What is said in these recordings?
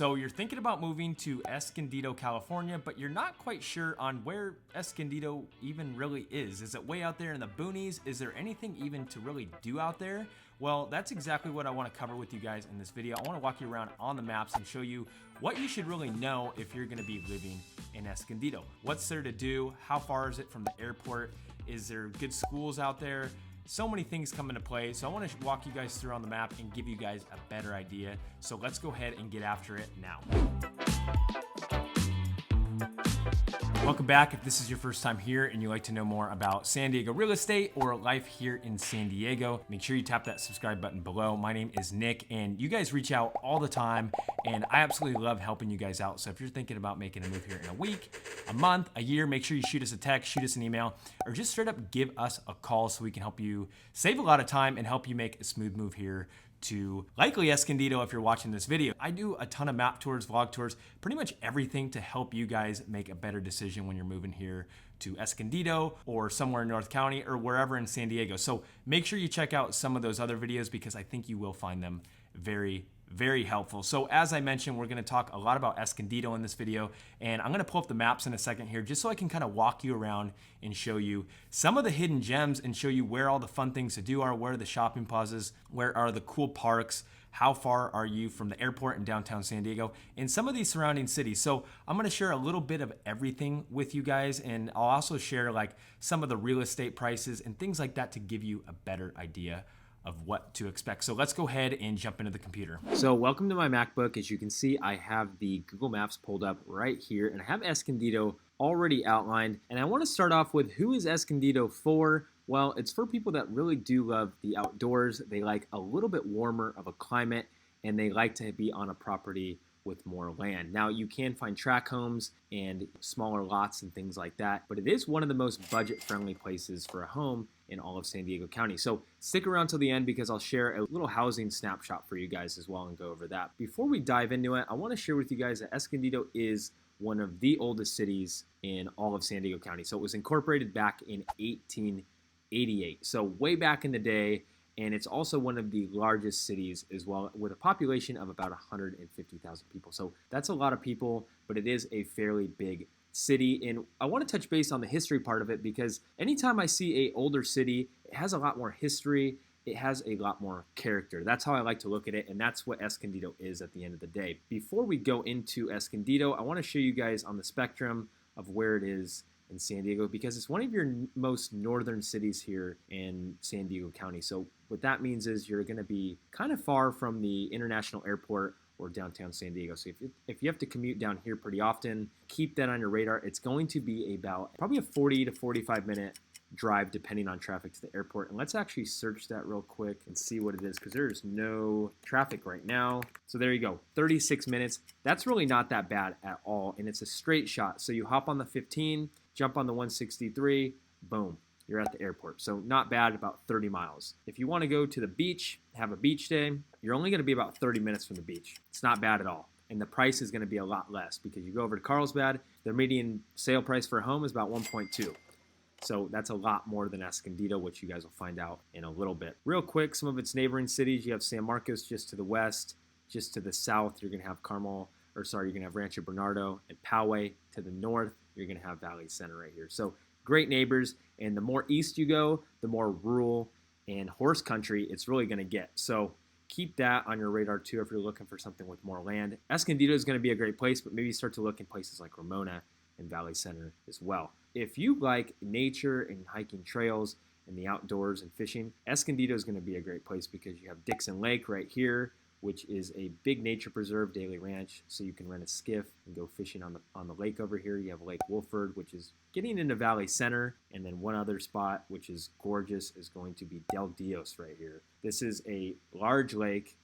So you're thinking about moving to Escondido, California, but you're not quite sure on where Escondido even really is. Is it way out there in the boonies? Is there anything even to really do out there? Well, that's exactly what I want to cover with you guys in this video. I want to walk you around on the maps and show you what you should really know if you're going to be living in Escondido. What's there to do? How far is it from the airport? Is there good schools out there? So many things come into play, so I want to walk you guys through on the map and give you guys a better idea. So let's go ahead and get after it now. Welcome back. If this is your first time here and you'd like to know more about San Diego real estate or life here in San Diego, make sure you tap that subscribe button below. My name is Nick, and you guys reach out all the time, and I absolutely love helping you guys out. So if you're thinking about making a move here in a week, a month, a year, make sure you shoot us a text, shoot us an email, or just straight up give us a call so we can help you save a lot of time and help you make a smooth move here to likely Escondido if you're watching this video. I do a ton of map tours, vlog tours, pretty much everything to help you guys make a better decision when you're moving here to Escondido or somewhere in North County or wherever in San Diego. So make sure you check out some of those other videos because I think you will find them very helpful. So as I mentioned, we're gonna talk a lot about Escondido in this video, and I'm gonna pull up the maps in a second here just so I can kind of walk you around and show you some of the hidden gems and show you where all the fun things to do are, where are the shopping plazas, where are the cool parks, how far are you from the airport in downtown San Diego, and some of these surrounding cities. So I'm gonna share a little bit of everything with you guys, and I'll also share like some of the real estate prices and things like that to give you a better idea of what to expect. So let's go ahead and jump into the computer. So welcome to my MacBook. As you can see, I have the Google Maps pulled up right here, and I have Escondido already outlined. And I want to start off with, who is Escondido for? Well, it's for people that really do love the outdoors. They like a little bit warmer of a climate, and they like to be on a property with more land. Now, you can find tract homes and smaller lots and things like that, but it is one of the most budget-friendly places for a home in all of San Diego County. So stick around till the end because I'll share a little housing snapshot for you guys as well and go over that. Before we dive into it, I want to share with you guys that Escondido is one of the oldest cities in all of San Diego County. So it was incorporated back in 1888, so way back in the day. And it's also one of the largest cities as well, with a population of about 150,000 people. So that's a lot of people, but it is a fairly big city. And I want to touch base on the history part of it because anytime I see an older city, it has a lot more history. It has a lot more character. That's how I like to look at it, and that's what Escondido is at the end of the day. Before we go into Escondido, I want to show you guys on the spectrum of where it is in San Diego because it's one of your most northern cities here in San Diego County. So what that means is you're going to be kind of far from the international airport or downtown San Diego. So if you have to commute down here pretty often, keep that on your radar. It's going to be about probably a 40 to 45 minute drive depending on traffic to the airport. And let's actually search that real quick and see what it is because there's no traffic right now. So there you go, 36 minutes. That's really not that bad at all. And it's a straight shot. So you hop on the 15, jump on the 163, boom, you're at the airport. So not bad, about 30 miles. If you want to go to the beach, have a beach day, you're only going to be about 30 minutes from the beach. It's not bad at all. And the price is going to be a lot less because you go over to Carlsbad, their median sale price for a home is about 1.2. So that's a lot more than Escondido, which you guys will find out in a little bit. Real quick, some of its neighboring cities, you have San Marcos just to the west. Just to the south, you're going to have you're going to have Rancho Bernardo, and Poway. To the north, you're going to have Valley Center right here. So great neighbors, and the more east you go, the more rural and horse country it's really going to get. So keep that on your radar too if you're looking for something with more land. Escondido is going to be a great place, but maybe start to look in places like Ramona and Valley Center as well. If you like nature and hiking trails and the outdoors and fishing, Escondido is going to be a great place because you have Dixon Lake right here, which is a big nature preserve, daily ranch, so you can rent a skiff and go fishing on the lake over here. You have Lake Wolford, which is getting into Valley Center, and then one other spot, which is gorgeous, is going to be Del Dios right here. This is a large lake,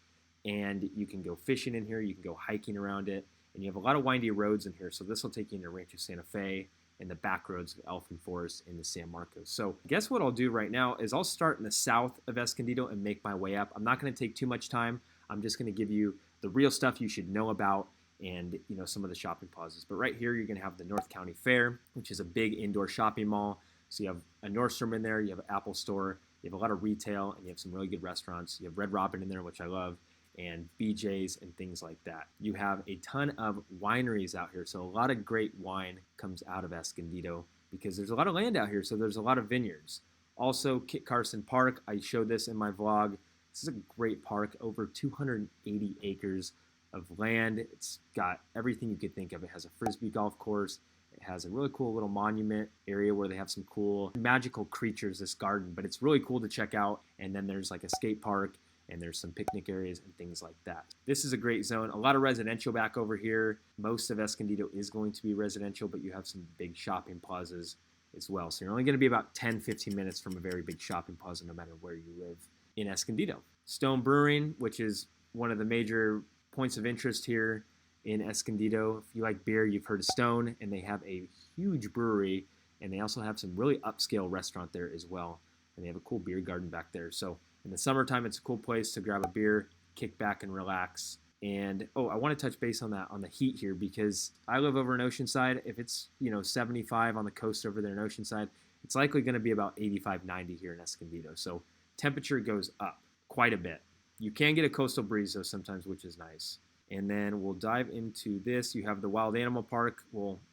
and you can go fishing in here, you can go hiking around it, and you have a lot of windy roads in here, so this will take you into Rancho Santa Fe and the back roads of Elfin Forest into San Marcos. So guess what I'll do right now is I'll start in the south of Escondido and make my way up. I'm not going to take too much time. I'm just going to give you the real stuff you should know about and some of the shopping plazas. But right here, you're going to have the North County Fair, which is a big indoor shopping mall. So you have a Nordstrom in there, you have an Apple store, you have a lot of retail, and you have some really good restaurants. You have Red Robin in there, which I love. and BJ's and things like that. You have a ton of wineries out here, so a lot of great wine comes out of Escondido because there's a lot of land out here, so there's a lot of vineyards. Also, Kit Carson Park, I showed this in my vlog. This is a great park, over 280 acres of land. It's got everything you could think of. It has a frisbee golf course. It has a really cool little monument area where they have some cool magical creatures, this garden, but it's really cool to check out. And then there's like a skate park and there's some picnic areas and things like that. This is a great zone. A lot of residential back over here. Most of Escondido is going to be residential, but you have some big shopping plazas as well. So you're only going to be about 10, 15 minutes from a very big shopping plaza no matter where you live in Escondido. Stone Brewing, which is one of the major points of interest here in Escondido. If you like beer, you've heard of Stone, and they have a huge brewery, and they also have some really upscale restaurant there as well, and they have a cool beer garden back there. So in the summertime, it's a cool place to grab a beer, kick back and relax. And I want to touch base on that, on the heat here, because I live over in Oceanside. If it's 75 on the coast over there in Oceanside, it's likely going to be about 85, 90 here in Escondido. So temperature goes up quite a bit. You can get a coastal breeze though sometimes, which is nice. And then we'll dive into this. You have the Wild Animal Park,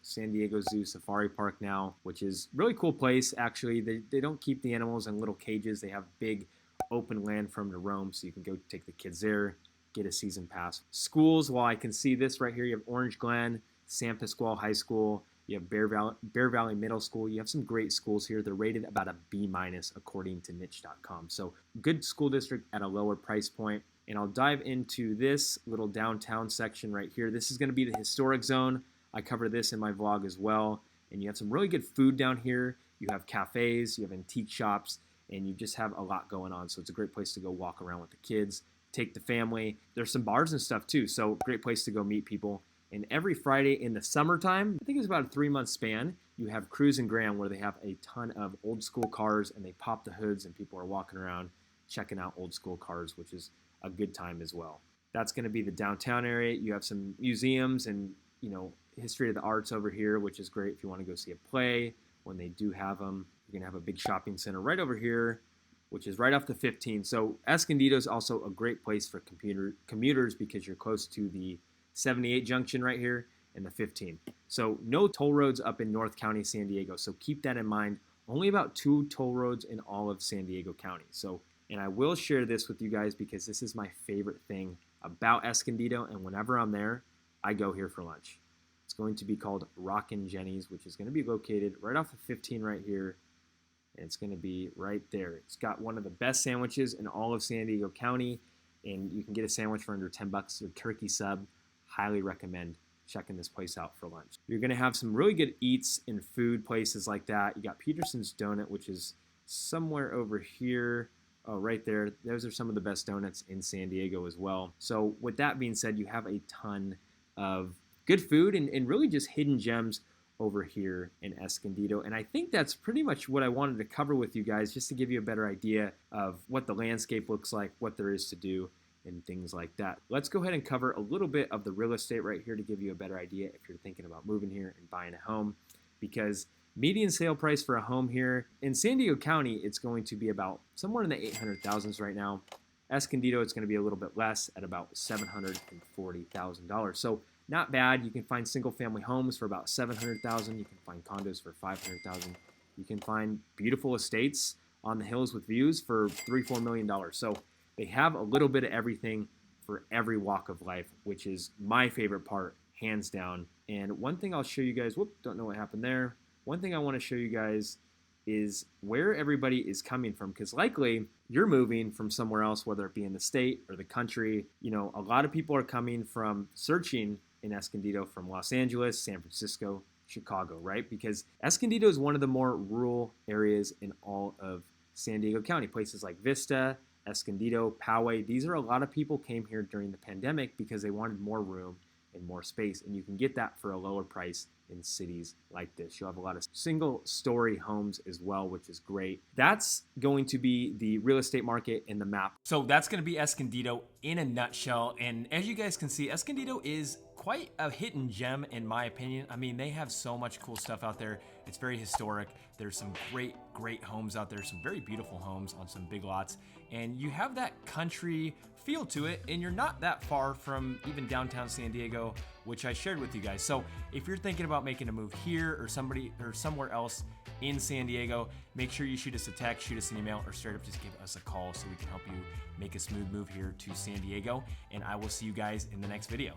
San Diego Zoo Safari Park now, which is a really cool place. Actually, they don't keep the animals in little cages. They have big open land for them to roam, so you can go take the kids there, get a season pass. Schools, well, I can see this right here. You have Orange Glen, San Pasqual High School. You have Bear Valley Middle School. You have some great schools here. They're rated about a B- according to niche.com. So good school district at a lower price point. And I'll dive into this little downtown section right here. This is going to be the historic zone. I cover this in my vlog as well. And you have some really good food down here. You have cafes, you have antique shops, and you just have a lot going on. So it's a great place to go walk around with the kids, take the family. There's some bars and stuff too, so great place to go meet people. And every Friday in the summertime, I think it's about a 3-month span, you have Cruise and Graham, where they have a ton of old school cars and they pop the hoods and people are walking around checking out old school cars, which is a good time as well. That's going to be the downtown area. You have some museums and history of the arts over here, which is great if you want to go see a play when they do have them. You're going to have a big shopping center right over here, which is right off the 15. So Escondido is also a great place for commuters because you're close to the 78 junction right here and the 15. So no toll roads up in North County, San Diego. So keep that in mind. Only about 2 toll roads in all of San Diego County. And I will share this with you guys because this is my favorite thing about Escondido. And whenever I'm there, I go here for lunch. It's going to be called Rockin' Jenny's, which is going to be located right off of 15 right here. And it's going to be right there. It's got one of the best sandwiches in all of San Diego County. And you can get a sandwich for under $10 or turkey sub. Highly recommend checking this place out for lunch. You're going to have some really good eats and food places like that. You got Peterson's Donut, which is somewhere over here. Oh, right there. Those are some of the best donuts in San Diego as well. So with that being said, you have a ton of good food and really just hidden gems over here in Escondido. And I think that's pretty much what I wanted to cover with you guys, just to give you a better idea of what the landscape looks like, what there is to do, and things like that. Let's go ahead and cover a little bit of the real estate right here to give you a better idea if you're thinking about moving here and buying a home, because median sale price for a home here in San Diego County, it's going to be about somewhere in the 800,000s right now. Escondido, it's going to be a little bit less at about $740,000. So not bad. You can find single-family homes for about $700,000. You can find condos for $500,000. You can find beautiful estates on the hills with views for $3-4 million. So they have a little bit of everything for every walk of life, which is my favorite part, hands down. And one thing I'll show you guys, don't know what happened there. One thing I want to show you guys is where everybody is coming from, because likely you're moving from somewhere else, whether it be in the state or the country. A lot of people are coming from searching in Escondido from Los Angeles, San Francisco, Chicago, right? Because Escondido is one of the more rural areas in all of San Diego County. Places like Vista, Escondido, Poway, these are a lot of people came here during the pandemic because they wanted more room and more space, and you can get that for a lower price in cities like this. You'll have a lot of single-story homes as well, which is great. That's going to be the real estate market in the map. So that's going to be Escondido in a nutshell, and as you guys can see, Escondido is quite a hidden gem in my opinion. I mean, they have so much cool stuff out there. It's very historic. There's some great homes out there, some very beautiful homes on some big lots, and you have that country feel to it, and you're not that far from even downtown San Diego, which I shared with you guys. So if you're thinking about making a move here or somewhere else in San Diego, make sure you shoot us a text, shoot us an email, or straight up just give us a call so we can help you make a smooth move here to San Diego. And I will see you guys in the next video.